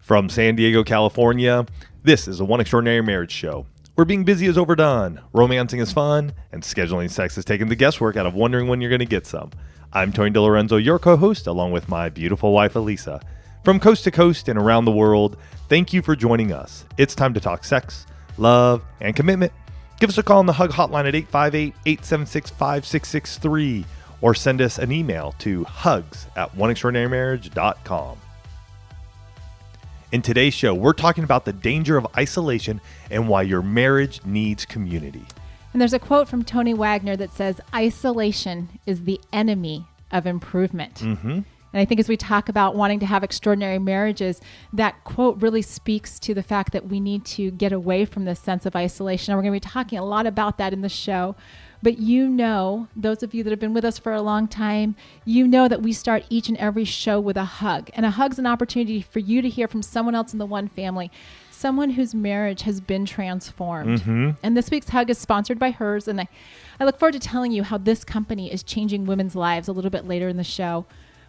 From San Diego, California, this is a One Extraordinary Marriage show, where being busy is overdone, romancing is fun, and scheduling sex has taken the guesswork out of wondering when you're going to get some. I'm Tony DeLorenzo, your co-host, along with my beautiful wife, Elisa. From coast to coast and around the world, thank you for joining us. It's time to talk sex, love, and commitment. Give us a call on the HUG hotline at 858-876-5663 or send us an email to hugs@oneextraordinarymarriage.com. In today's show, we're talking about the danger of isolation and why your marriage needs community. And there's a quote from Tony Wagner that says, isolation is the enemy of improvement. Mm-hmm. And I think as we talk about wanting to have extraordinary marriages, that quote really speaks to the fact that we need to get away from this sense of isolation. And we're going to be talking a lot about that in the show. But you know, those of you that have been with us for a long time, you know that we start each and every show with a hug. And a hug's an opportunity for you to hear from someone else in the one family, someone whose marriage has been transformed. Mm-hmm. And this week's hug is sponsored by Hers. And I look forward to telling you how this company is changing women's lives a little bit later in the show.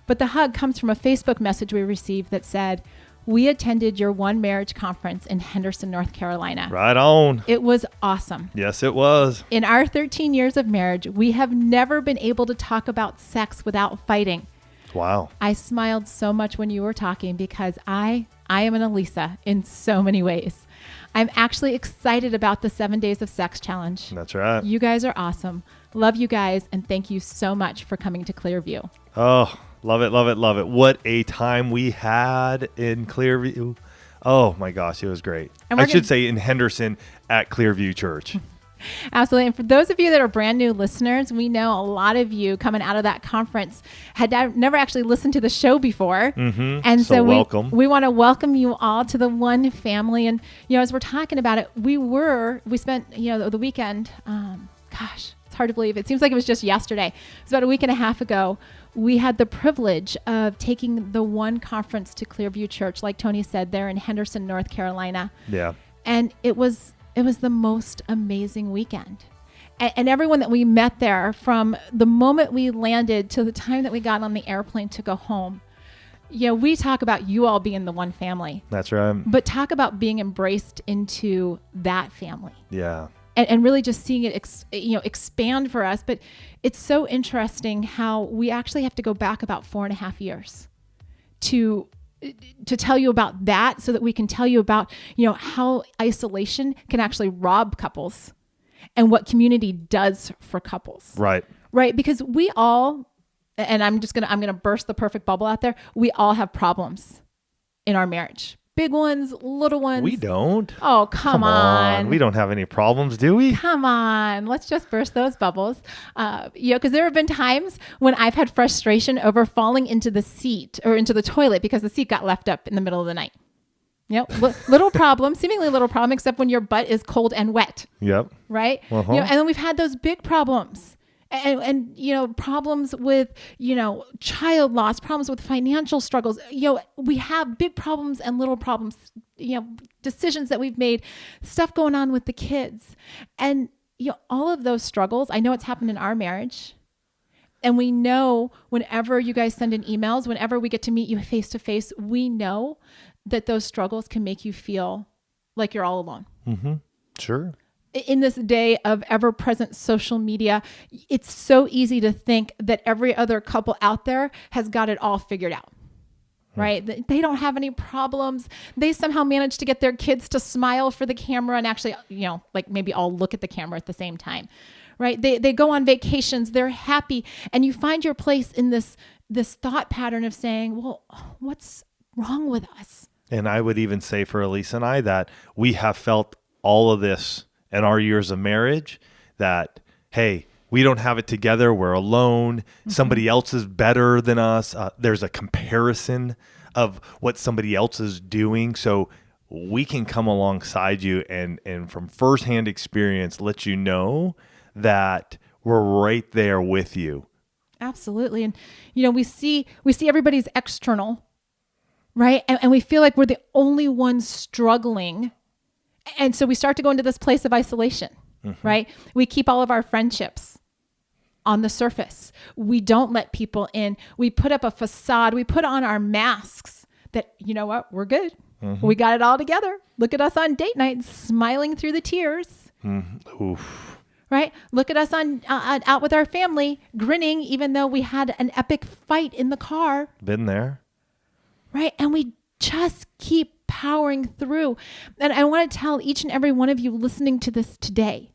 But the hug comes from a Facebook message we received that said, "We attended your One Marriage Conference in Henderson, North Carolina. Right on. It was awesome. Yes, it was. In our 13 years of marriage, we have never been able to talk about sex without fighting." Wow. I smiled so much when you were talking because I am an Elisa in so many ways. I'm actually excited about the 7 Days of Sex Challenge. That's right. You guys are awesome. Love you guys, and thank you so much for coming to Clearview. Oh, love it, love it, love it. What a time we had in Clearview. Oh my gosh, it was great. I should say in Henderson at Clearview Church. Absolutely. And for those of you that are brand new listeners, we know a lot of you coming out of that conference had never actually listened to the show before. Mm-hmm. And so welcome. We want to welcome you all to the One family. And, you know, as we're talking about it, we spent, the weekend, gosh, it's hard to believe. It seems like it was just yesterday. It was about a week and a half ago. We had the privilege of taking the One conference to Clearview Church, like Tony said, there in Henderson, North Carolina. Yeah. And it was the most amazing weekend. And everyone that we met there, from the moment we landed to the time that we got on the airplane to go home, we talk about you all being the One family. That's right. But talk about being embraced into that family. Yeah. And really just seeing it expand for us. But it's so interesting how we actually have to go back about 4.5 years to tell you about that, so that we can tell you about, how isolation can actually rob couples and what community does for couples. Right. Right. Because we all, and I'm going to burst the perfect bubble out there. We all have problems in our marriage. Big ones, little ones. We don't. Oh, come on. We don't have any problems, do we? Come on. Let's just burst those bubbles. Because there have been times when I've had frustration over falling into the seat or into the toilet because the seat got left up in the middle of the night. Little problem, seemingly little problem, except when your butt is cold and wet. Yep. Right? Uh-huh. And then we've had those big problems. And problems with, child loss, problems with financial struggles. We have big problems and little problems, decisions that we've made, stuff going on with the kids. And, all of those struggles, I know it's happened in our marriage. And we know whenever you guys send in emails, whenever we get to meet you face to face, we know that those struggles can make you feel like you're all alone. Mm-hmm. Sure. In this day of ever-present social media, it's so easy to think that every other couple out there has got it all figured out, right? They don't have any problems. They somehow manage to get their kids to smile for the camera and actually, maybe all look at the camera at the same time, right? They go on vacations, they're happy. And you find your place in this thought pattern of saying, well, what's wrong with us? And I would even say for Elise and I that we have felt all of this in our years of marriage, that, hey, we don't have it together. We're alone. Mm-hmm. Somebody else is better than us. There's a comparison of what somebody else is doing. So we can come alongside you and from firsthand experience, let you know that we're right there with you. Absolutely. And, we see everybody's external, right? And we feel like we're the only ones struggling. And so we start to go into this place of isolation, mm-hmm. right? We keep all of our friendships on the surface. We don't let people in. We put up a facade. We put on our masks that, we're good. We got it all together. Look at us on date night, smiling through the tears. Oof. Right? Look at us on out with our family, grinning, even though we had an epic fight in the car. Been there. Right? And we just keep powering through. And I want to tell each and every one of you listening to this today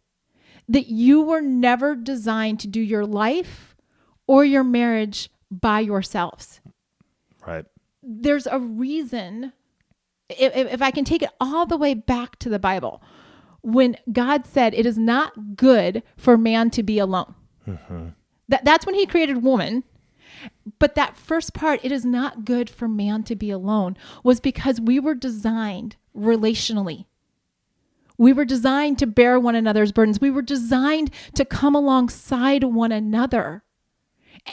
that you were never designed to do your life or your marriage by yourselves. Right. There's a reason, if I can take it all the way back to the Bible, when God said it is not good for man to be alone. Mm-hmm. That's when he created woman. But that first part, it is not good for man to be alone, was because we were designed relationally. We were designed to bear one another's burdens. We were designed to come alongside one another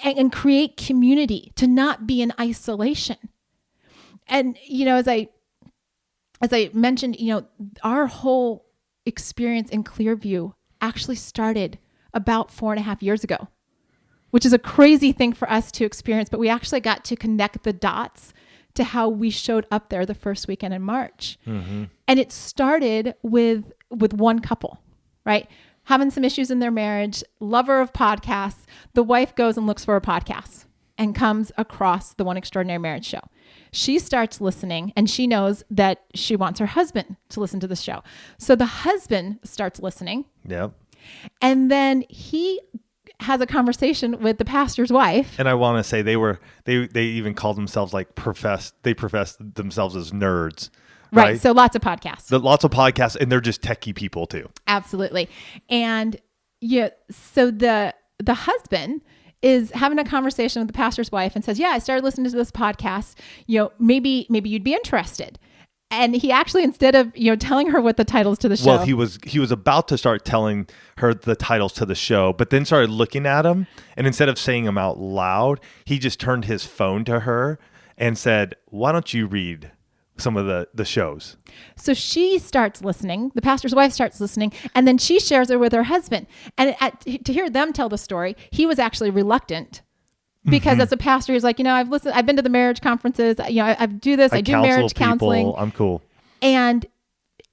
and create community, to not be in isolation. And, as I mentioned, our whole experience in Clearview actually started about 4.5 years ago, which is a crazy thing for us to experience, but we actually got to connect the dots to how we showed up there the first weekend in March. Mm-hmm. And it started with one couple, right? Having some issues in their marriage, lover of podcasts. The wife goes and looks for a podcast and comes across the One Extraordinary Marriage show. She starts listening and she knows that she wants her husband to listen to the show. So the husband starts listening. Yep. And then he has a conversation with the pastor's wife. And I want to say they even called themselves professed themselves as nerds. Right. So lots of podcasts. Lots of podcasts, and they're just techie people too. Absolutely. And so the husband is having a conversation with the pastor's wife and says, yeah, I started listening to this podcast. Maybe you'd be interested. And he actually, instead of, telling her what the titles to the show. Well, he was about to start telling her the titles to the show, but then started looking at them. And instead of saying them out loud, he just turned his phone to her and said, why don't you read some of the shows? So she starts listening. The pastor's wife starts listening, and then she shares it with her husband. And to hear them tell the story, he was actually reluctant because as a pastor, he's like, I've listened. I've been to the marriage conferences. I do this. I do marriage counseling. I'm cool. And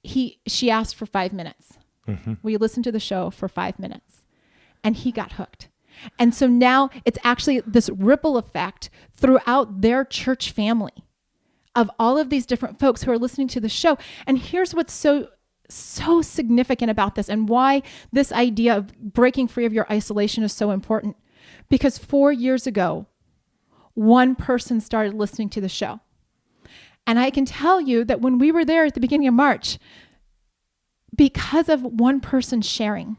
she asked for 5 minutes. Mm-hmm. Will you listen to the show for 5 minutes? And he got hooked. And so now it's actually this ripple effect throughout their church family of all of these different folks who are listening to the show. And here's what's so significant about this and why this idea of breaking free of your isolation is so important. Because 4 years ago, one person started listening to the show. And I can tell you that when we were there at the beginning of March, because of one person sharing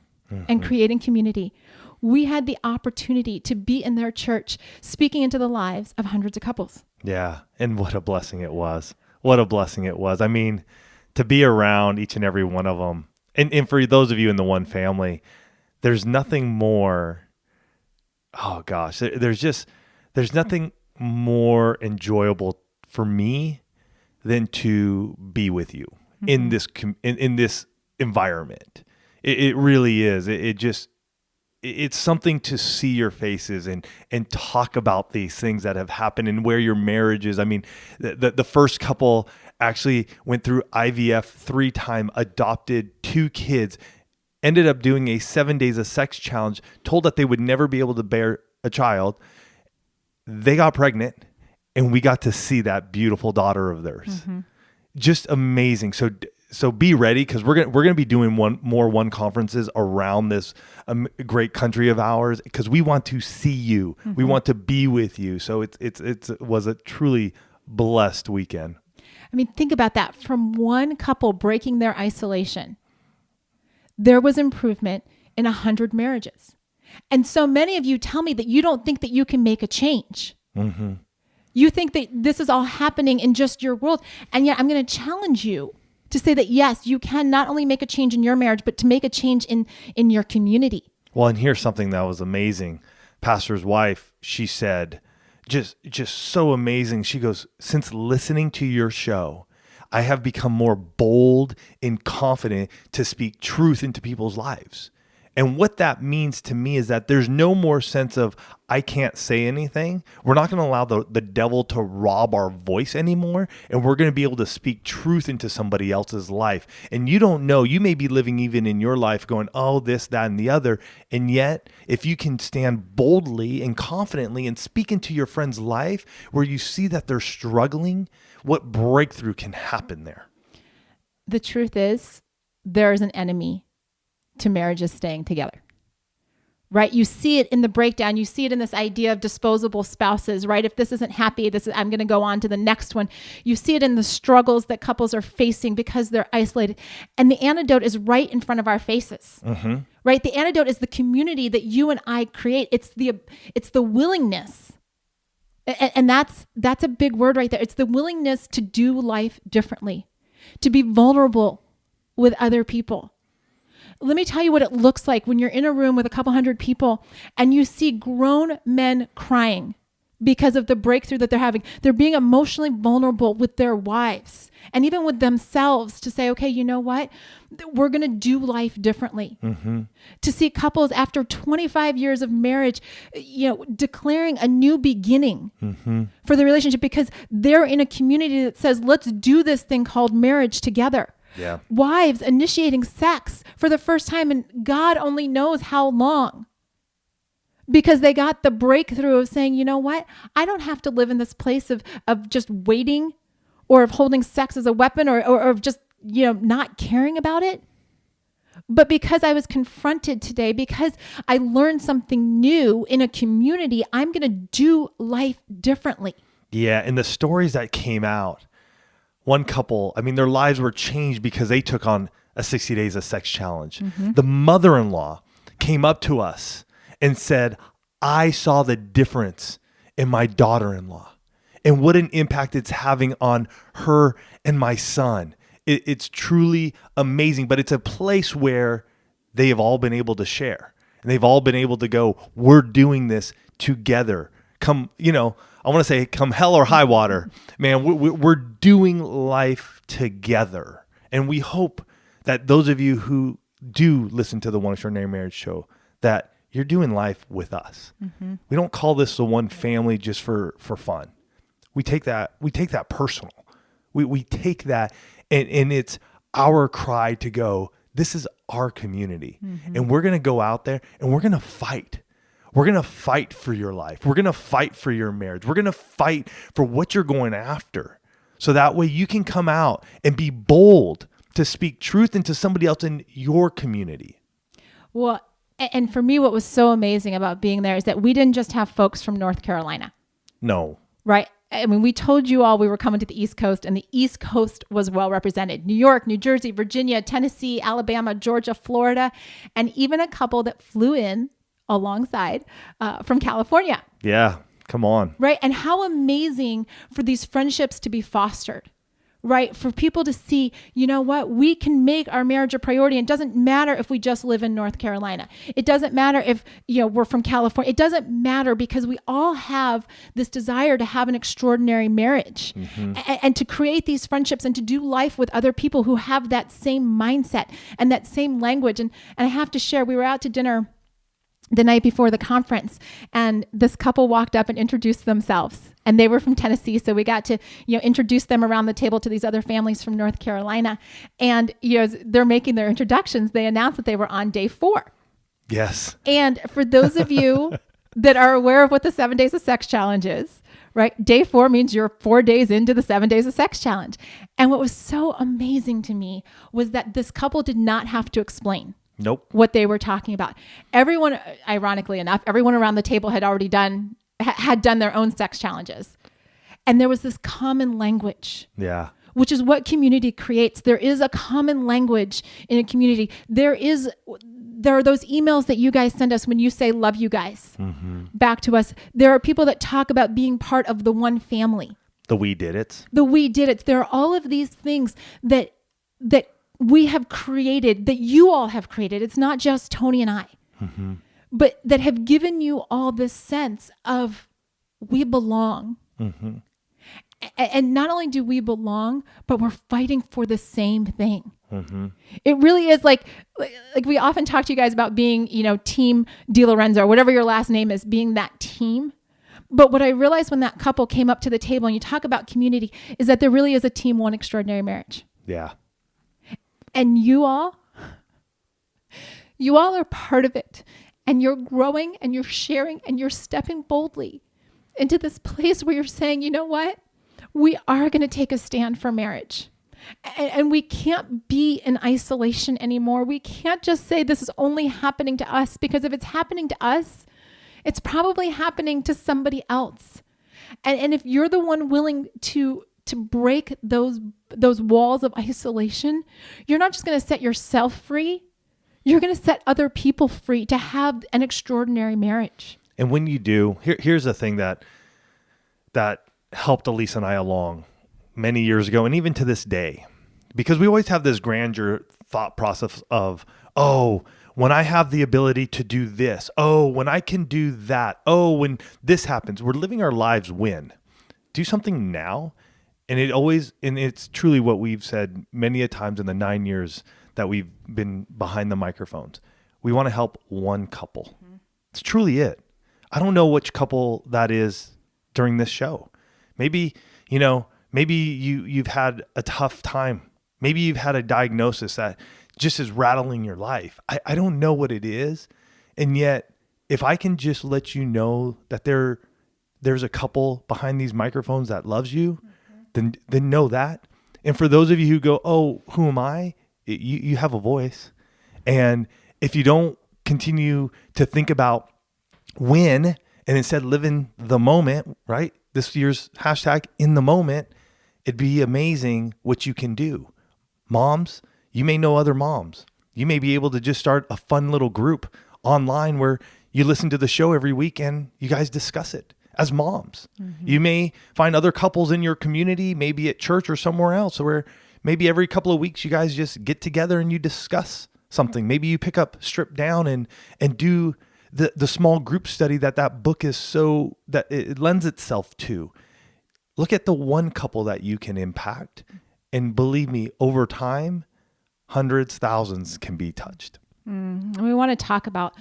and creating community, we had the opportunity to be in their church, speaking into the lives of hundreds of couples. Yeah. And what a blessing it was. What a blessing it was. I mean, to be around each and every one of them. And for those of you in the one family, there's nothing more. Oh gosh, there's nothing more enjoyable for me than to be with you in this environment. It really is. It's something to see your faces and talk about these things that have happened and where your marriage is. I mean, the first couple actually went through IVF 3 times, adopted 2 kids, ended up doing a 7 days of sex challenge, told that they would never be able to bear a child. They got pregnant, and we got to see that beautiful daughter of theirs. Mm-hmm. Just amazing. So be ready, because we're gonna be doing one conferences around this great country of ours, because we want to see you. Mm-hmm. We want to be with you. So it was a truly blessed weekend. I mean, think about that. From one couple breaking their isolation, there was improvement in 100 marriages. And so many of you tell me that you don't think that you can make a change. Mm-hmm. You think that this is all happening in just your world. And yet I'm going to challenge you to say that, yes, you can not only make a change in your marriage, but to make a change in your community. Well, and here's something that was amazing. Pastor's wife, she said, just so amazing. She goes, since listening to your show, I have become more bold and confident to speak truth into people's lives. And what that means to me is that there's no more sense of, I can't say anything. We're not going to allow the devil to rob our voice anymore. And we're going to be able to speak truth into somebody else's life. And you don't know, you may be living even in your life going, oh, this, that, and the other. And yet, if you can stand boldly and confidently and speak into your friend's life where you see that they're struggling, what breakthrough can happen there? The truth is, there is an enemy to marriages staying together, right? You see it in the breakdown. You see it in this idea of disposable spouses, right? If this isn't happy, I'm going to go on to the next one. You see it in the struggles that couples are facing because they're isolated. And the antidote is right in front of our faces, right? The antidote is the community that you and I create. It's the willingness. And that's a big word right there. It's the willingness to do life differently, to be vulnerable with other people. Let me tell you what it looks like when you're in a room with a couple hundred people and you see grown men crying because of the breakthrough that they're having. They're being emotionally vulnerable with their wives and even with themselves to say, okay, you know what? We're going to do life differently. To see couples after 25 years of marriage, declaring a new beginning for the relationship because they're in a community that says, let's do this thing called marriage together. Yeah. Wives initiating sex for the first time, and God only knows how long, because they got the breakthrough of saying, you know what? I don't have to live in this place of just waiting or of holding sex as a weapon or of just, not caring about it. But because I was confronted today, because I learned something new in a community, I'm going to do life differently. Yeah. And the stories that came out, one couple, their lives were changed because they took on a 60 days of sex challenge. The mother-in-law came up to us and said, I saw the difference in my daughter-in-law and what an impact it's having on her and my son. It's truly amazing, but it's a place where they have all been able to share and they've all been able to go, we're doing this together. Come, I want to say come hell or high water, man, we're doing life together. And we hope that those of you who do listen to the One Extraordinary Marriage show, that you're doing life with us. We don't call this the one family just for fun. We take that personal. We take that and it's our cry to go, this is our community. And we're going to go out there and we're going to fight. We're going to fight for your life. We're going to fight for your marriage. We're going to fight for what you're going after. So that way you can come out and be bold to speak truth into somebody else in your community. Well, and for me, what was so amazing about being there is that we didn't just have folks from North Carolina. No. Right? We told you all we were coming to the East Coast, and the East Coast was well represented. New York, New Jersey, Virginia, Tennessee, Alabama, Georgia, Florida, and even a couple that flew in alongside from California. Yeah, come on. Right? And how amazing for these friendships to be fostered, right? For people to see, you know what? We can make our marriage a priority. It doesn't matter if we just live in North Carolina. It doesn't matter if, we're from California. It doesn't matter because we all have this desire to have an extraordinary marriage and to create these friendships and to do life with other people who have that same mindset and that same language. And I have to share, we were out to dinner the night before the conference, and this couple walked up and introduced themselves, and they were from Tennessee. So we got to, introduce them around the table to these other families from North Carolina. And, as they're making their introductions, they announced that they were on day 4. Yes. And for those of you that are aware of what the 7 days of sex challenge is, right? Day 4 means you're 4 days into the 7 days of sex challenge. And what was so amazing to me was that this couple did not have to explain what they were talking about. Everyone, ironically enough, everyone around the table had already done their own sex challenges. And there was this common language. Yeah. Which is what community creates. There is a common language in a community. There are those emails that you guys send us when you say, love you guys, back to us. There are people that talk about being part of the one family. The we did it. There are all of these things that we have created, that you all have created. It's not just Tony and I, but that have given you all this sense of we belong. And not only do we belong, but we're fighting for the same thing. It really is like we often talk to you guys about being, team Di Lorenzo or whatever your last name is, being that team. But what I realized when that couple came up to the table and you talk about community is that there really is a team, one extraordinary marriage. Yeah. And you all are part of it. And you're growing and you're sharing and you're stepping boldly into this place where you're saying, you know what? We are going to take a stand for marriage. And we can't be in isolation anymore. We can't just say this is only happening to us, because if it's happening to us, it's probably happening to somebody else. And if you're the one willing to break those walls of isolation, you're not just going to set yourself free. You're going to set other people free to have an extraordinary marriage. And when you do, here's the thing that helped Elise and I along many years ago, and even to this day, because we always have this grandeur thought process of, oh, when I have the ability to do this, oh, when I can do that, oh, when this happens, we're living our lives when. Do something now. And it's truly what we've said many a times in the 9 years that we've been behind the microphones. We want to help one couple. Mm-hmm. It's truly it. I don't know which couple that is during this show. Maybe you've had a tough time. Maybe you've had a diagnosis that just is rattling your life. I don't know what it is. And yet, if I can just let you know that there's a couple behind these microphones that loves you, then know that. And for those of you who go, oh, who am I? You have a voice. And if you don't continue to think about when, and instead live in the moment, right? This year's hashtag in the moment, it'd be amazing what you can do. Moms, you may know other moms. You may be able to just start a fun little group online where you listen to the show every week and you guys discuss it as moms. Mm-hmm. You may find other couples in your community, maybe at church or somewhere else, where maybe every couple of weeks you guys just get together and you discuss something. Maybe you pick up Strip Down and do the small group study that book is so that it lends itself to. Look at the one couple that you can impact. And believe me, over time, hundreds, thousands can be touched. We want to talk about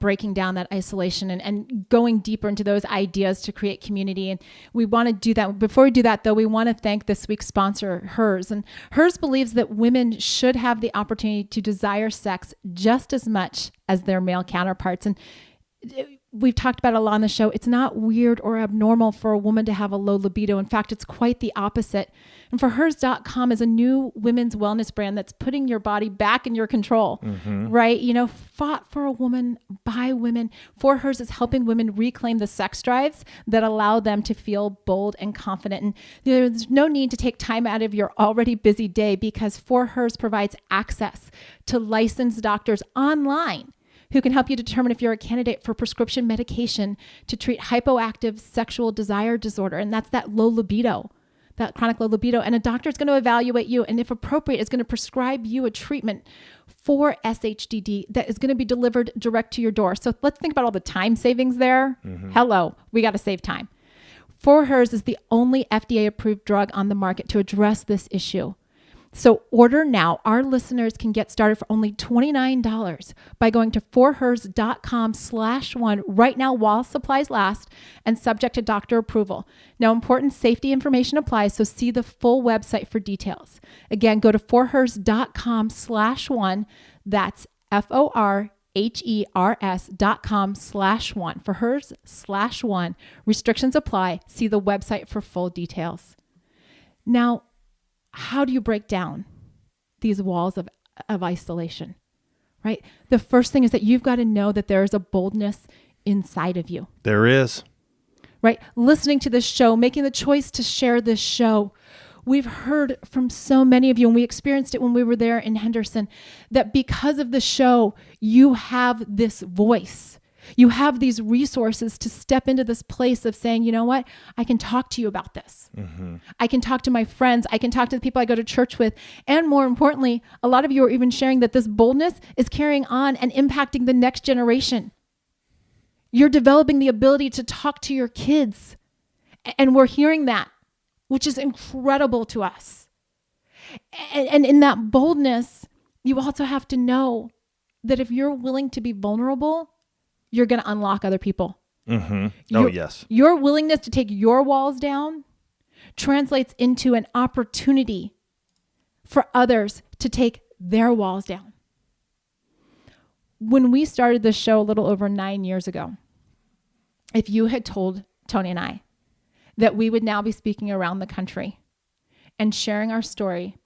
breaking down that isolation and going deeper into those ideas to create community. And we want to do that. Before we do that, though, we want to thank this week's sponsor, Hers. And Hers believes that women should have the opportunity to desire sex just as much as their male counterparts. And we've talked about it a lot on the show. It's not weird or abnormal for a woman to have a low libido. In fact, it's quite the opposite. And for hers.com is a new women's wellness brand that's putting your body back in your control, right? Fought for a woman by women. For Hers is helping women reclaim the sex drives that allow them to feel bold and confident. And there's no need to take time out of your already busy day, because For Hers provides access to licensed doctors online who can help you determine if you're a candidate for prescription medication to treat hypoactive sexual desire disorder. And that's that low libido, that chronic low libido. And a doctor is going to evaluate you, and if appropriate, is going to prescribe you a treatment for SHDD that is going to be delivered direct to your door. So let's think about all the time savings there. Hello, we got to save time. For Hers is the only FDA-approved drug on the market to address this issue. So order now. Our listeners can get started for only $29 by going to forhers.com/one right now while supplies last and subject to doctor approval. Now, important safety information applies, so see the full website for details. Again, go to forhers.com/one. That's FORHERS.com/one. For hers/one. Restrictions apply. See the website for full details. Now, how do you break down these walls of isolation, right? The first thing is that you've got to know that there is a boldness inside of you. There is. Right? Listening to this show, making the choice to share this show. We've heard from so many of you, and we experienced it when we were there in Henderson, that because of the show, you have this voice. You have these resources to step into this place of saying, you know what? I can talk to you about this. I can talk to my friends. I can talk to the people I go to church with. And more importantly, a lot of you are even sharing that this boldness is carrying on and impacting the next generation. You're developing the ability to talk to your kids And we're hearing that, which is incredible to us. And in that boldness, you also have to know that if you're willing to be vulnerable, you're going to unlock other people. Yes. Your willingness to take your walls down translates into an opportunity for others to take their walls down. When we started this show a little over 9 years ago, if you had told Tony and I that we would now be speaking around the country and sharing our story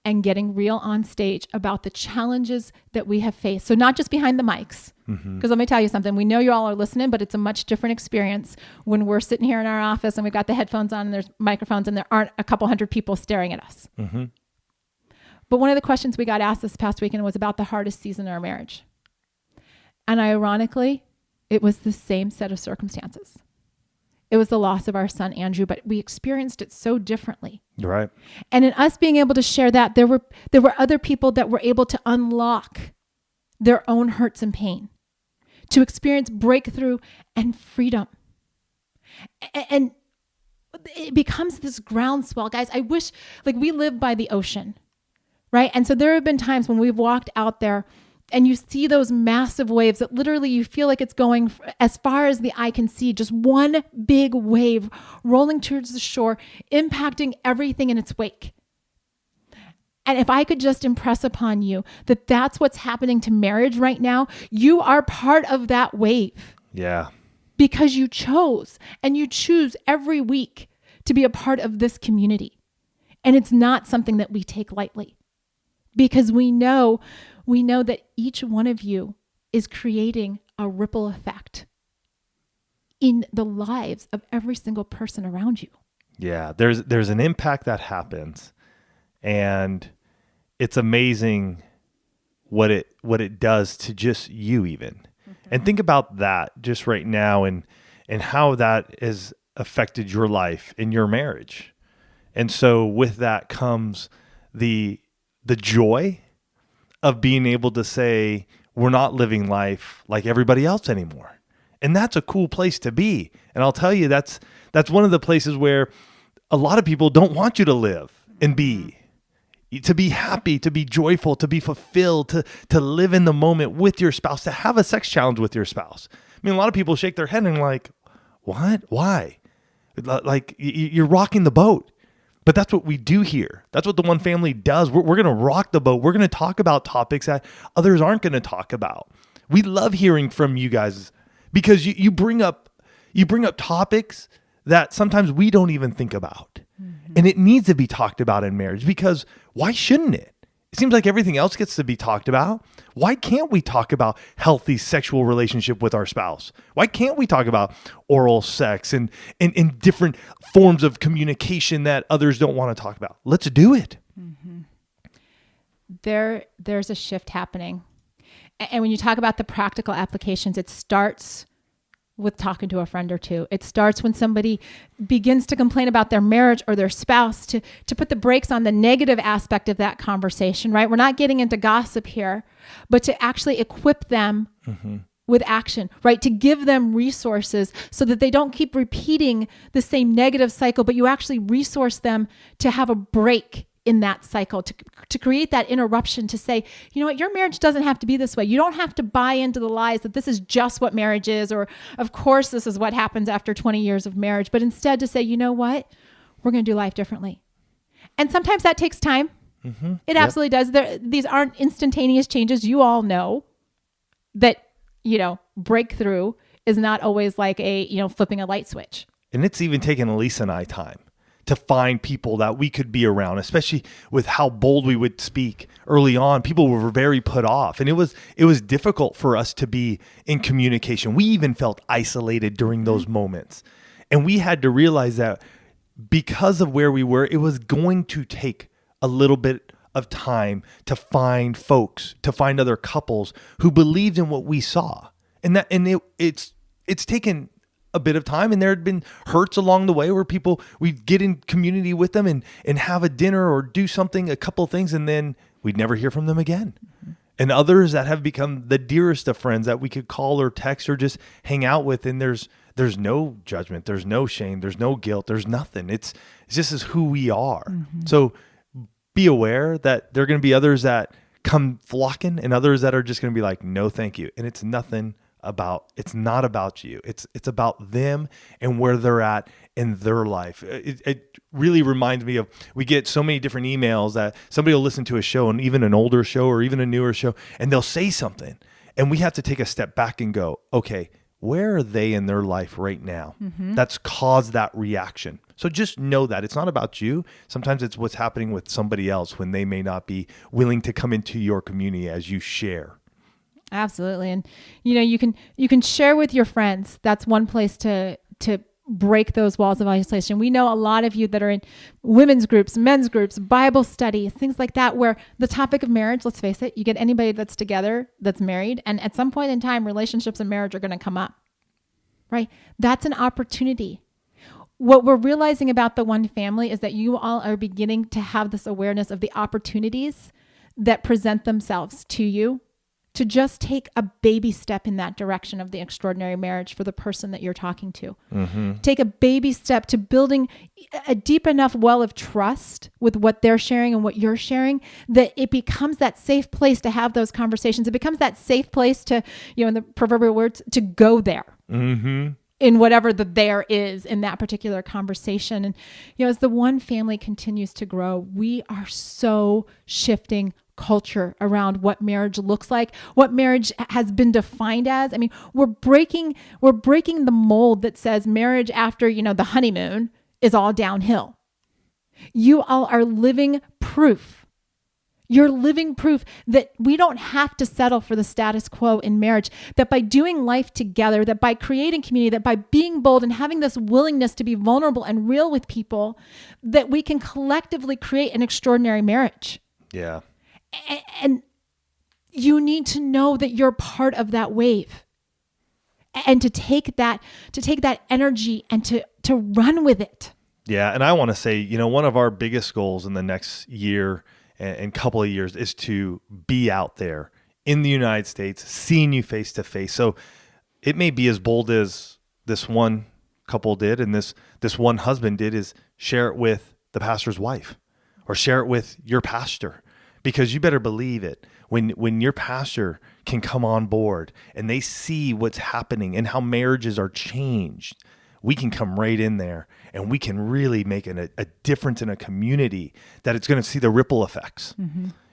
and getting real on stage about the challenges that we have faced. So not just behind the mics, because let me tell you something, we know you all are listening, but it's a much different experience when we're sitting here in our office and we've got the headphones on and there's microphones and there aren't a couple hundred people staring at us. But one of the questions we got asked this past weekend was about the hardest season in our marriage. And ironically, it was the same set of circumstances. It was the loss of our son, Andrew, but we experienced it so differently. Right. And in us being able to share that, there were other people that were able to unlock their own hurts and pain, to experience breakthrough and freedom. And it becomes this groundswell. Guys, I wish, we live by the ocean, right? And so there have been times when we've walked out there and you see those massive waves that literally you feel like it's going as far as the eye can see, just one big wave rolling towards the shore, impacting everything in its wake. And if I could just impress upon you that that's what's happening to marriage right now, you are part of that wave. Yeah. Because you chose and you choose every week to be a part of this community. And it's not something that we take lightly, because we know that each one of you is creating a ripple effect in the lives of every single person around you. Yeah, there's an impact that happens, and it's amazing what it does to just you even. And think about that just right now and how that has affected your life in your marriage. And so with that comes the joy of being able to say, we're not living life like everybody else anymore. And that's a cool place to be. And I'll tell you, that's one of the places where a lot of people don't want you to live and be. To be happy, to be joyful, to be fulfilled, to live in the moment with your spouse, to have a sex challenge with your spouse. I mean, a lot of people shake their head and like, what? Why? Like, you're rocking the boat. But that's what we do here. That's what the One Family does. We're going to rock the boat. We're going to talk about topics that others aren't going to talk about. We love hearing from you guys because you bring up topics that sometimes we don't even think about. And it needs to be talked about in marriage, because why shouldn't it? It seems like everything else gets to be talked about. Why can't we talk about healthy sexual relationship with our spouse? Why can't we talk about oral sex and different forms of communication that others don't want to talk about? Let's do it. There's a shift happening. And when you talk about the practical applications, it starts with talking to a friend or two. It starts when somebody begins to complain about their marriage or their spouse, to put the brakes on the negative aspect of that conversation, right? We're not getting into gossip here, but to actually equip them with action, right? To give them resources so that they don't keep repeating the same negative cycle, but you actually resource them to have a break in that cycle, to create that interruption, to say, you know what, your marriage doesn't have to be this way. You don't have to buy into the lies that this is just what marriage is, or of course this is what happens after 20 years of marriage, but instead to say, you know what, we're going to do life differently. And sometimes that takes time. It absolutely does. These aren't instantaneous changes. You all know that, breakthrough is not always like flipping a light switch. And it's even taken Elisa and I time to find people that we could be around, especially with how bold we would speak early on. People were very put off, and it was difficult for us to be in communication. We even felt isolated during those moments. And we had to realize that because of where we were, it was going to take a little bit of time to find folks, to find other couples who believed in what we saw. And it's taken a bit of time, and there had been hurts along the way where we'd get in community with them and have a dinner or do something, a couple of things, and then we'd never hear from them again. And others that have become the dearest of friends that we could call or text or just hang out with, and there's there's no judgment, there's no shame, there's no guilt, there's nothing. It's just as who we are. So be aware that there are going to be others that come flocking and others that are just going to be like, no, thank you. And it's not about you. It's about them and where they're at in their life. It really reminds me of, we get so many different emails that somebody will listen to a show, and even an older show or even a newer show, and they'll say something, and we have to take a step back and go, okay, where are they in their life right now? That's caused that reaction. So just know that it's not about you. Sometimes it's what's happening with somebody else when they may not be willing to come into your community as you share. Absolutely. And you can share with your friends. That's one place to break those walls of isolation. We know a lot of you that are in women's groups, men's groups, Bible study, things like that, where the topic of marriage, let's face it, you get anybody that's together, that's married, and at some point in time, relationships and marriage are going to come up, right? That's an opportunity. What we're realizing about the One Family is that you all are beginning to have this awareness of the opportunities that present themselves to you to just take a baby step in that direction of the extraordinary marriage for the person that you're talking to. Take a baby step to building a deep enough well of trust with what they're sharing and what you're sharing, that it becomes that safe place to have those conversations. It becomes that safe place to, in the proverbial words, to go there. In whatever the there is in that particular conversation. And, as the One Family continues to grow, we are so shifting culture around what marriage looks like, what marriage has been defined as. I mean, we're breaking the mold that says marriage after, the honeymoon is all downhill. You all are living proof. You're living proof that we don't have to settle for the status quo in marriage, that by doing life together, that by creating community, that by being bold and having this willingness to be vulnerable and real with people, that we can collectively create an extraordinary marriage. Yeah. And you need to know that you're part of that wave, and to take that energy and to run with it. Yeah. And I want to say, one of our biggest goals in the next year and couple of years is to be out there in the United States, seeing you face to face. So it may be as bold as this one couple did and this one husband did, is share it with the pastor's wife or share it with your pastor. Because you better believe it, when your pastor can come on board and they see what's happening and how marriages are changed, we can come right in there and we can really make a difference in a community that it's going to see the ripple effects.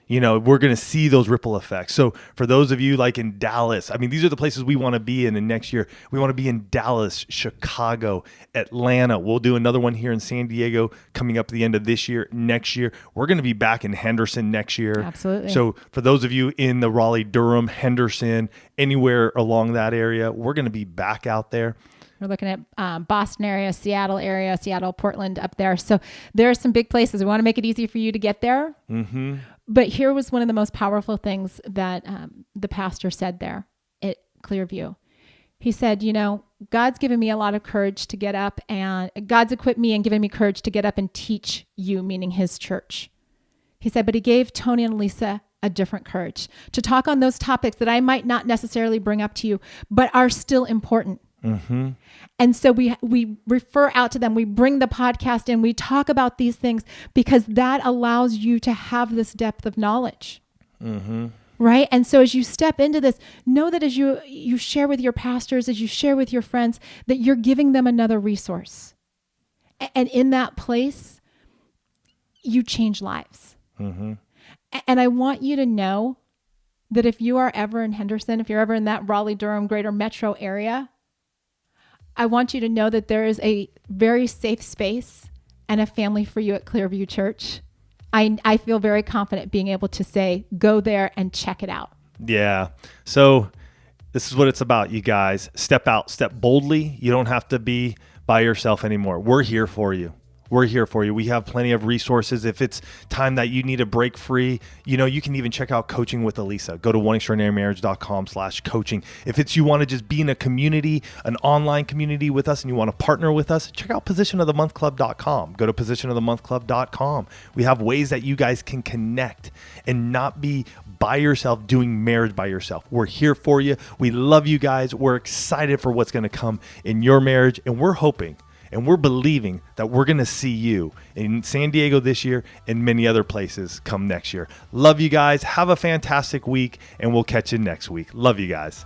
We're going to see those ripple effects. So for those of you like in Dallas, I mean, these are the places we want to be in next year. We want to be in Dallas, Chicago, Atlanta. We'll do another one here in San Diego coming up at the end of this year. Next year, we're going to be back in Henderson next year. Absolutely. So for those of you in the Raleigh, Durham, Henderson, anywhere along that area, we're going to be back out there. We're looking at Boston area, Seattle, Portland up there. So there are some big places. We want to make it easy for you to get there. But here was one of the most powerful things that the pastor said there at Clearview. He said, God's given me a lot of courage to get up, and God's equipped me and given me courage to get up and teach you, meaning his church. He said, but he gave Tony and Lisa a different courage to talk on those topics that I might not necessarily bring up to you, but are still important. And so we refer out to them. We bring the podcast in. We talk about these things because that allows you to have this depth of knowledge. Right? And so as you step into this, know that as you share with your pastors, as you share with your friends, that you're giving them another resource. And in that place, you change lives. And I want you to know that if you are ever in Henderson, if you're ever in that Raleigh-Durham greater metro area, I want you to know that there is a very safe space and a family for you at Clearview Church. I feel very confident being able to say, go there and check it out. Yeah. So this is what it's about, you guys. Step out, step boldly. You don't have to be by yourself anymore. We're here for you. we're here for you. We have plenty of resources. If it's time that you need a break free, you can even check out Coaching with Elisa. Go to oneextraordinarymarriage.com/coaching. If it's you want to just be in a community, an online community with us, and you want to partner with us, check out positionofthemonthclub.com. Go to positionofthemonthclub.com. We have ways that you guys can connect and not be by yourself doing marriage by yourself. We're here for you. We love you guys. We're excited for what's going to come in your marriage, and we're hoping and we're believing that we're going to see you in San Diego this year and many other places come next year. Love you guys. Have a fantastic week, and we'll catch you next week. Love you guys.